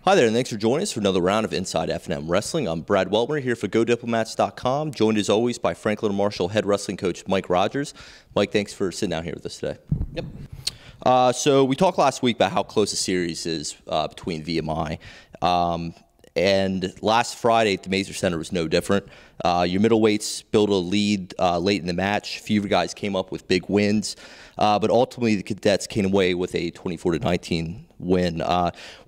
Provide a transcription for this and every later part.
Hi there, and thanks for joining us for another round of Inside F&M Wrestling. I'm Brad Weltner here for GoDiplomats.com, joined as always by Franklin Marshall head wrestling coach Mike Rogers. Mike, thanks for sitting down here with us today. Yep. So we talked last week about how close the series is between VMI. And last Friday at the Mazer Center was no different. Your middleweights built a lead late in the match. A few of you guys came up with big wins. But ultimately, the Cadets came away with a 24-19 win.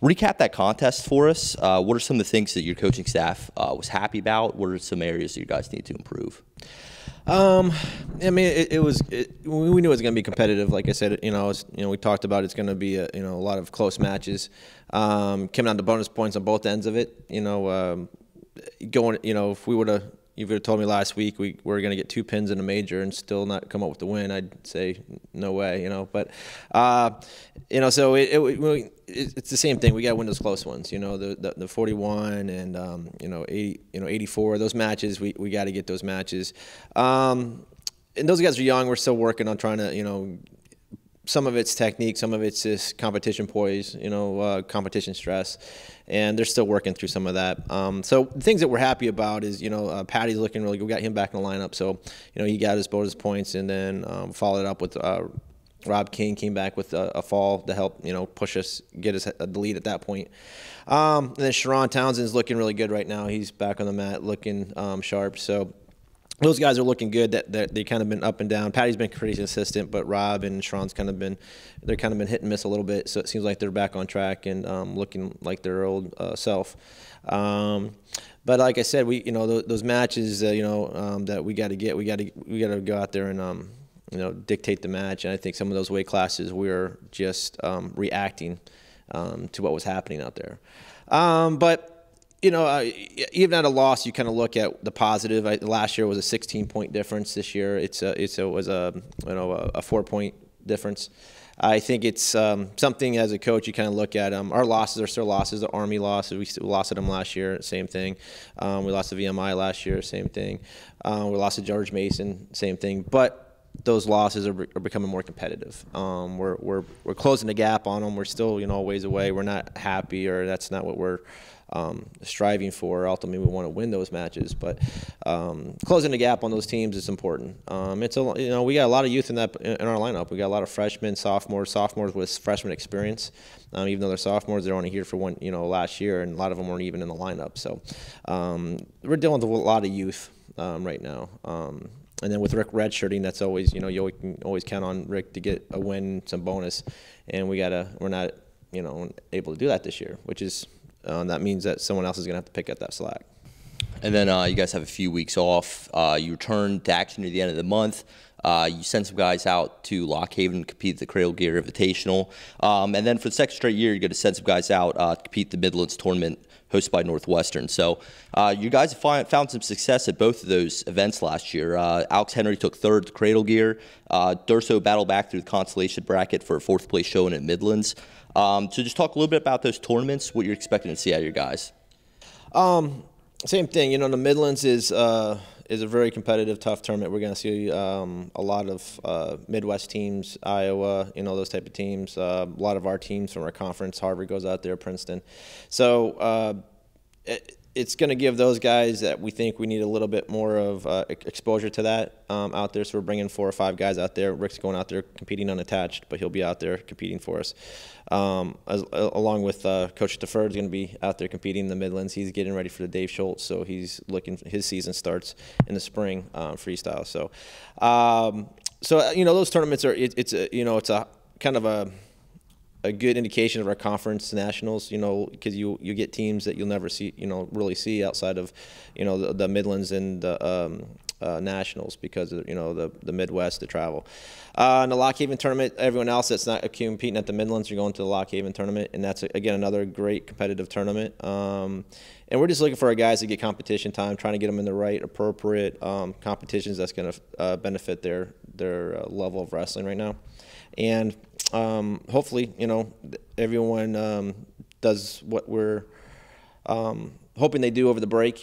Recap that contest for us. What are some of the things that your coaching staff was happy about? What are some areas that you guys need to improve? I mean, we knew it was going to be competitive. Like I said, we talked about it's going to be a lot of close matches. Coming down to bonus points on both ends of it. If you would have told me last week we were going to get 2 pins in a major and still not come up with the win, I'd say no way. But so it's the same thing. We got to win those close ones. The 41 and 84. Those matches we got to get those matches. And those guys are young. We're still working on trying to some of it's technique, some of it's just competition poise, competition stress, and they're still working through some of that. So the things that we're happy about is, Patty's looking really good. We got him back in the lineup, so he got his bonus points, and then followed it up with Rob King came back with a fall to help push us, get us the lead at that point. And then Sharon Townsend's looking really good right now. He's back on the mat, looking sharp. So those guys are looking good. That they kind of been up and down. Patty's been pretty consistent, but Rob and Sharon's kind of been hit and miss a little bit. So it seems like they're back on track and looking like their old self. But like I said, those matches that we got to get, we got to go out there and dictate the match. And I think some of those weight classes we're just reacting to what was happening out there. But even at a loss, you kind of look at the positive. Last year was a 16-point difference. This year, it was a 4-point difference. I think it's something as a coach you kind of look at. Our losses are still losses. The Army loss, we lost to them last year, same thing. We lost to VMI last year, same thing. We lost to George Mason, same thing. But those losses are becoming more competitive. We're closing the gap on them. We're still a ways away. We're not happy, or that's not what we're striving for. Ultimately, we want to win those matches, but closing the gap on those teams is important. We got a lot of youth in our lineup. We got a lot of freshmen, sophomores with freshman experience. Even though they're sophomores, they're only here for one, last year, and a lot of them weren't even in the lineup. So we're dealing with a lot of youth right now. And then with Rick redshirting, that's always, you can always count on Rick to get a win, some bonus, and we're not, able to do that this year, which is. That means that someone else is going to have to pick up that slack. And then you guys have a few weeks off. You return to action near the end of the month. You send some guys out to Lock Haven to compete at the Cradle Gear Invitational. And then for the second straight year, you're going to send some guys out to compete at the Midlands tournament hosted by Northwestern. So you guys have found some success at both of those events last year. Alex Henry took third at Cradle Gear. Durso battled back through the consolation bracket for a fourth-place showing at Midlands. So just talk a little bit about those tournaments, what you're expecting to see out of your guys. Same thing. The Midlands is a very competitive, tough tournament. We're going to see a lot of Midwest teams, Iowa, those type of teams. A lot of our teams from our conference. Harvard goes out there, Princeton. So it's going to give those guys that we think we need a little bit more of exposure to that out there. So we're bringing 4 or 5 guys out there. Rick's going out there competing unattached, but he'll be out there competing for us. Along with Coach Deferred's going to be out there competing in the Midlands. He's getting ready for the Dave Schultz, so he's his season starts in the spring freestyle. So, those tournaments are it's a kind of a good indication of our conference nationals, because you get teams that you'll never see, really see outside of, the Midlands and the nationals, because of, the Midwest, the travel. In the Lock Haven tournament, everyone else that's not competing at the Midlands, you're going to the Lock Haven tournament, and that's, again, another great competitive tournament. And we're just looking for our guys to get competition time, trying to get them in the right, appropriate competitions that's going to benefit their level of wrestling right now. And hopefully, everyone does what we're hoping they do over the break.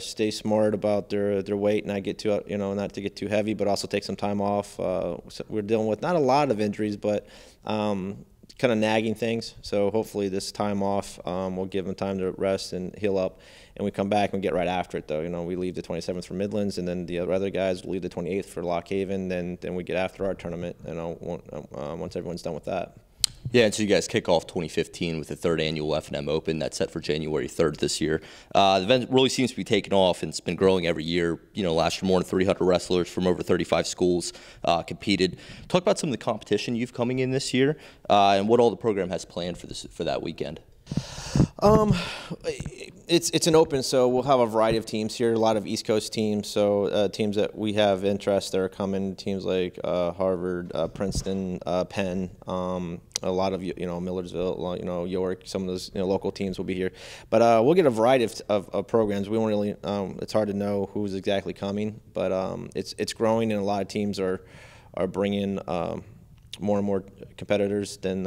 Stay smart about their weight, not get too not to get too heavy, but also take some time off. So we're dealing with not a lot of injuries, but kind of nagging things. So hopefully this time off will give them time to rest and heal up. And we come back and we get right after it, though. You know, we leave the 27th for Midlands, and then the other guys will leave the 28th for Lock Haven. Then we get after our tournament, you know, once everyone's done with that. Yeah, and so you guys kick off 2015 with the 3rd annual F&M Open. That's set for January 3rd this year. The event really seems to be taking off, and it's been growing every year. You know, last year more than 300 wrestlers from over 35 schools competed. Talk about some of the competition you've coming in this year, and what all the program has planned for that weekend. It's an open, so we'll have a variety of teams here. A lot of East Coast teams, so teams that we have interest that are coming. Teams like Harvard, Princeton, Penn. A lot of Millersville, York. Some of those local teams will be here, but we'll get a variety of programs. We won't really. It's hard to know who's exactly coming, but it's growing, and a lot of teams are bringing more and more competitors. Than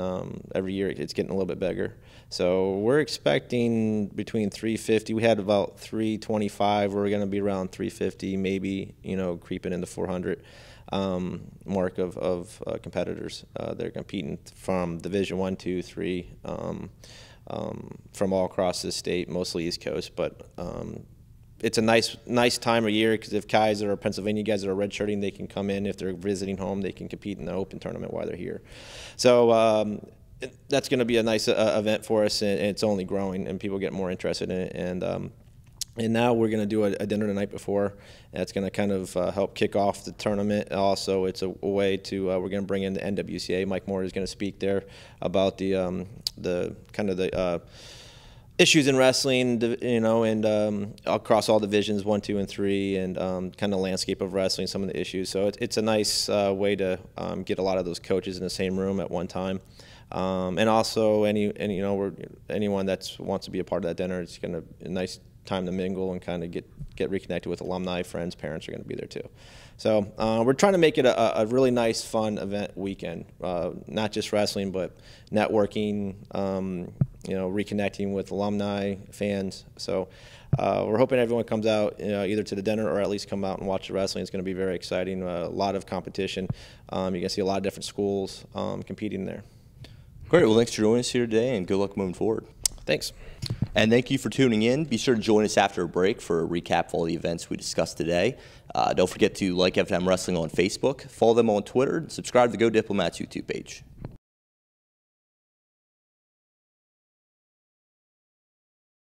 every year, it's getting a little bit bigger. So we're expecting between 350. We had about 325. We're going to be around 350, maybe creeping into 400 mark of competitors. They're competing from Division 1, 2, 3, from all across the state, mostly East Coast, but. It's a nice time of year because if guys that are Pennsylvania guys that are redshirting, they can come in. If they're visiting home, they can compete in the Open tournament while they're here. So that's going to be a nice event for us, and it's only growing, and people get more interested in it. And now we're going to do a dinner the night before. That's going to kind of help kick off the tournament. Also, it's a way to we're going to bring in the NWCA. Mike Moore is going to speak there about the issues in wrestling, and across all divisions 1, 2, and 3, and kind of landscape of wrestling, some of the issues. So it's a nice way to get a lot of those coaches in the same room at one time, and also anyone that wants to be a part of that dinner. It's going to be a nice time to mingle and kind of get reconnected with alumni, friends, parents are going to be there too. So we're trying to make it a really nice, fun event weekend, not just wrestling, but networking, reconnecting with alumni, fans. So we're hoping everyone comes out either to the dinner or at least come out and watch the wrestling. It's going to be very exciting, a lot of competition. You can see a lot of different schools competing there. Great. Well, thanks for joining us here today, and good luck moving forward. Thanks. And thank you for tuning in. Be sure to join us after a break for a recap of all the events we discussed today. Don't forget to like F&M Wrestling on Facebook, follow them on Twitter, and subscribe to the GoDiplomats YouTube page.